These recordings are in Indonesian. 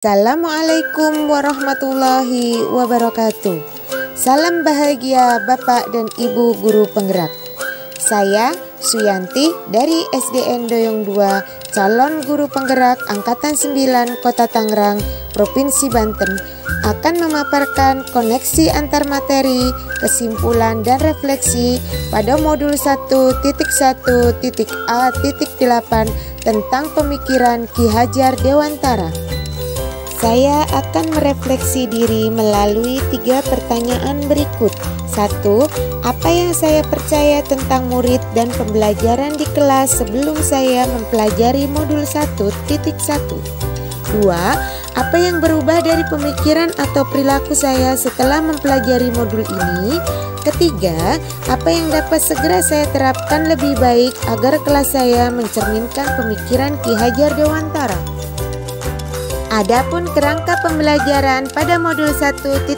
Assalamualaikum warahmatullahi wabarakatuh. Salam bahagia Bapak dan Ibu guru penggerak. Saya Suyanti dari SDN Doyong 2, calon guru penggerak Angkatan 9 Kota Tangerang, Provinsi Banten, akan memaparkan koneksi antar materi, kesimpulan dan refleksi pada modul 1.1.A.8 tentang pemikiran Ki Hajar Dewantara. Saya akan merefleksi diri melalui 3 pertanyaan berikut. 1. Apa yang saya percaya tentang murid dan pembelajaran di kelas sebelum saya mempelajari modul 1.1? 2. Apa yang berubah dari pemikiran atau perilaku saya setelah mempelajari modul ini? Ketiga, apa yang dapat segera saya terapkan lebih baik agar kelas saya mencerminkan pemikiran Ki Hajar Dewantara? Adapun kerangka pembelajaran pada modul 1.1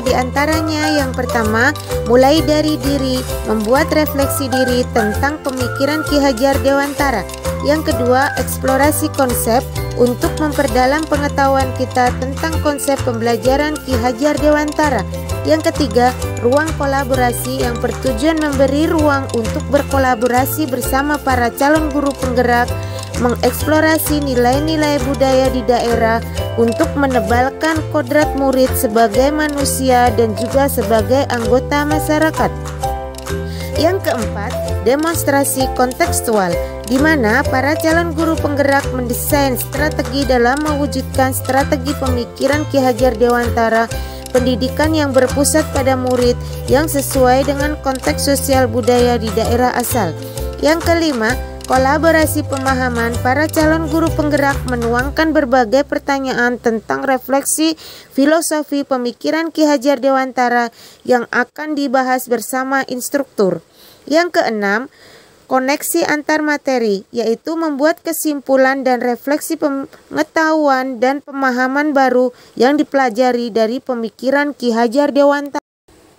diantaranya yang pertama, mulai dari diri, membuat refleksi diri tentang pemikiran Ki Hajar Dewantara. Yang kedua, eksplorasi konsep untuk memperdalam pengetahuan kita tentang konsep pembelajaran Ki Hajar Dewantara. Yang ketiga, ruang kolaborasi yang bertujuan memberi ruang untuk berkolaborasi bersama para calon guru penggerak, mengeksplorasi nilai-nilai budaya di daerah untuk menebalkan kodrat murid sebagai manusia dan juga sebagai anggota masyarakat. Yang keempat, demonstrasi kontekstual, di mana para calon guru penggerak mendesain strategi dalam mewujudkan strategi pemikiran Ki Hajar Dewantara, pendidikan yang berpusat pada murid yang sesuai dengan konteks sosial budaya di daerah asal. Yang kelima, kolaborasi pemahaman para calon guru penggerak menuangkan berbagai pertanyaan tentang refleksi filosofi pemikiran Ki Hajar Dewantara yang akan dibahas bersama instruktur. Yang keenam, koneksi antar materi, yaitu membuat kesimpulan dan refleksi pengetahuan dan pemahaman baru yang dipelajari dari pemikiran Ki Hajar Dewantara.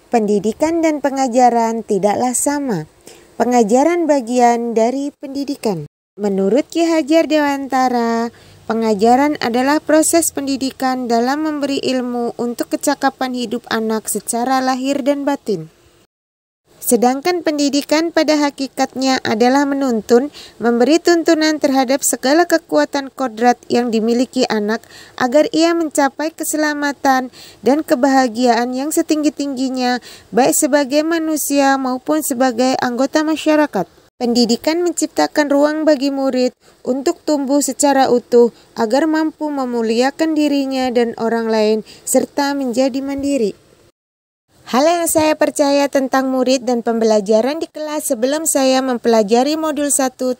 Pendidikan dan pengajaran tidaklah sama. Pengajaran bagian dari pendidikan. Menurut Ki Hajar Dewantara, pengajaran adalah proses pendidikan dalam memberi ilmu untuk kecakapan hidup anak secara lahir dan batin. Sedangkan pendidikan pada hakikatnya adalah menuntun, memberi tuntunan terhadap segala kekuatan kodrat yang dimiliki anak agar ia mencapai keselamatan dan kebahagiaan yang setinggi-tingginya, baik sebagai manusia maupun sebagai anggota masyarakat. Pendidikan menciptakan ruang bagi murid untuk tumbuh secara utuh agar mampu memuliakan dirinya dan orang lain serta menjadi mandiri. Hal yang saya percaya tentang murid dan pembelajaran di kelas sebelum saya mempelajari modul 1.1.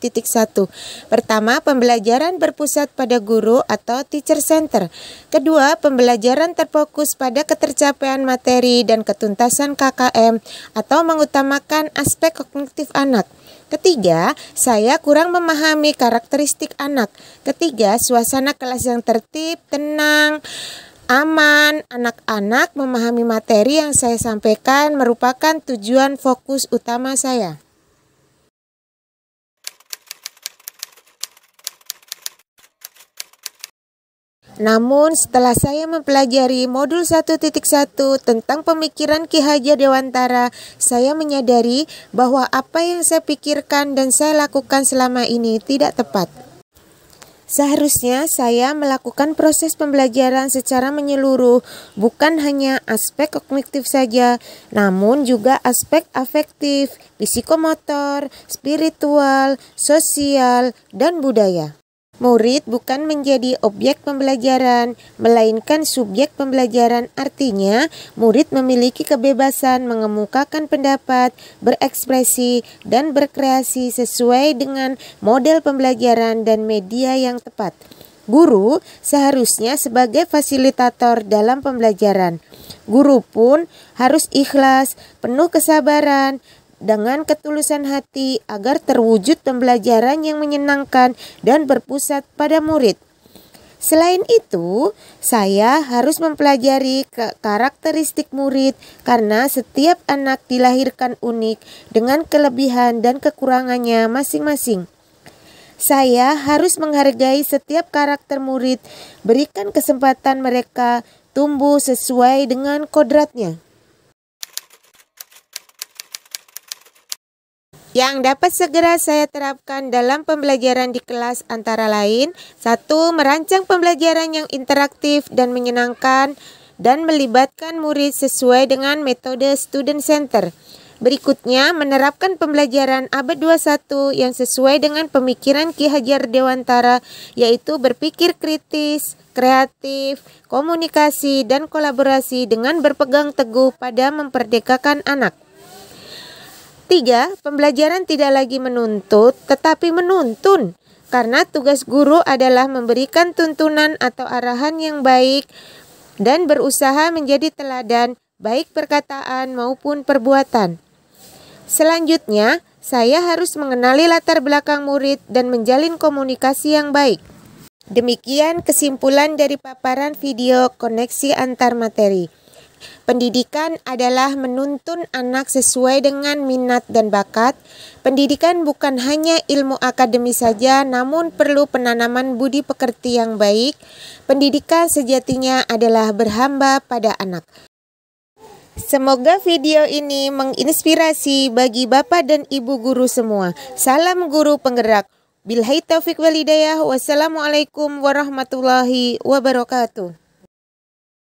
Pertama, pembelajaran berpusat pada guru atau teacher center. Kedua, pembelajaran terfokus pada ketercapaian materi dan ketuntasan KKM atau mengutamakan aspek kognitif anak. Ketiga, saya kurang memahami karakteristik anak. Ketiga, suasana kelas yang tertib, tenang, aman, anak-anak memahami materi yang saya sampaikan merupakan tujuan fokus utama saya. Namun setelah saya mempelajari modul 1.1 tentang pemikiran Ki Hajar Dewantara, saya menyadari bahwa apa yang saya pikirkan dan saya lakukan selama ini tidak tepat. Seharusnya saya melakukan proses pembelajaran secara menyeluruh, bukan hanya aspek kognitif saja, namun juga aspek afektif, psikomotor, spiritual, sosial, dan budaya. Murid bukan menjadi objek pembelajaran, melainkan subjek pembelajaran. Artinya, murid memiliki kebebasan mengemukakan pendapat, berekspresi, dan berkreasi sesuai dengan model pembelajaran dan media yang tepat. Guru seharusnya sebagai fasilitator dalam pembelajaran. Guru pun harus ikhlas, penuh kesabaran, dengan ketulusan hati agar terwujud pembelajaran yang menyenangkan dan berpusat pada murid. Selain itu, saya harus mempelajari karakteristik murid karena setiap anak dilahirkan unik dengan kelebihan dan kekurangannya masing-masing. Saya harus menghargai setiap karakter murid, berikan kesempatan mereka tumbuh sesuai dengan kodratnya. Yang dapat segera saya terapkan dalam pembelajaran di kelas antara lain: 1. Merancang pembelajaran yang interaktif dan menyenangkan dan melibatkan murid sesuai dengan metode student center. Berikutnya, menerapkan pembelajaran abad 21 yang sesuai dengan pemikiran Ki Hajar Dewantara, yaitu berpikir kritis, kreatif, komunikasi, dan kolaborasi dengan berpegang teguh pada memperdekakan anak. 3. Pembelajaran tidak lagi menuntut, tetapi menuntun, karena tugas guru adalah memberikan tuntunan atau arahan yang baik dan berusaha menjadi teladan, baik perkataan maupun perbuatan. Selanjutnya, saya harus mengenali latar belakang murid dan menjalin komunikasi yang baik. Demikian kesimpulan dari paparan video koneksi antar materi. Pendidikan adalah menuntun anak sesuai dengan minat dan bakat. Pendidikan bukan hanya ilmu akademis saja, namun perlu penanaman budi pekerti yang baik. Pendidikan sejatinya adalah berhamba pada anak. Semoga video ini menginspirasi bagi Bapak dan Ibu guru semua. Salam guru penggerak. Billahi taufiq wal hidayah. Wassalamualaikum warahmatullahi wabarakatuh.